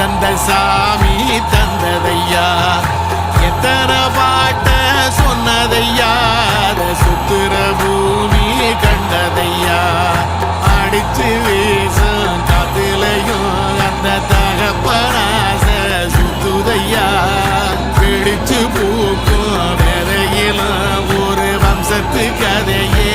தந்த சாமி தந்ததையா எத்தனை பாட்ட சொன்னதையா சுத்துற பூமி கண்டதையா அடிச்சு வீசும் காத்துலையும் அந்த தகப்பனாச சுத்துதையா பிடிச்சு பூக்கும் விதையிலும் ஒரு வம்சத்து கதையே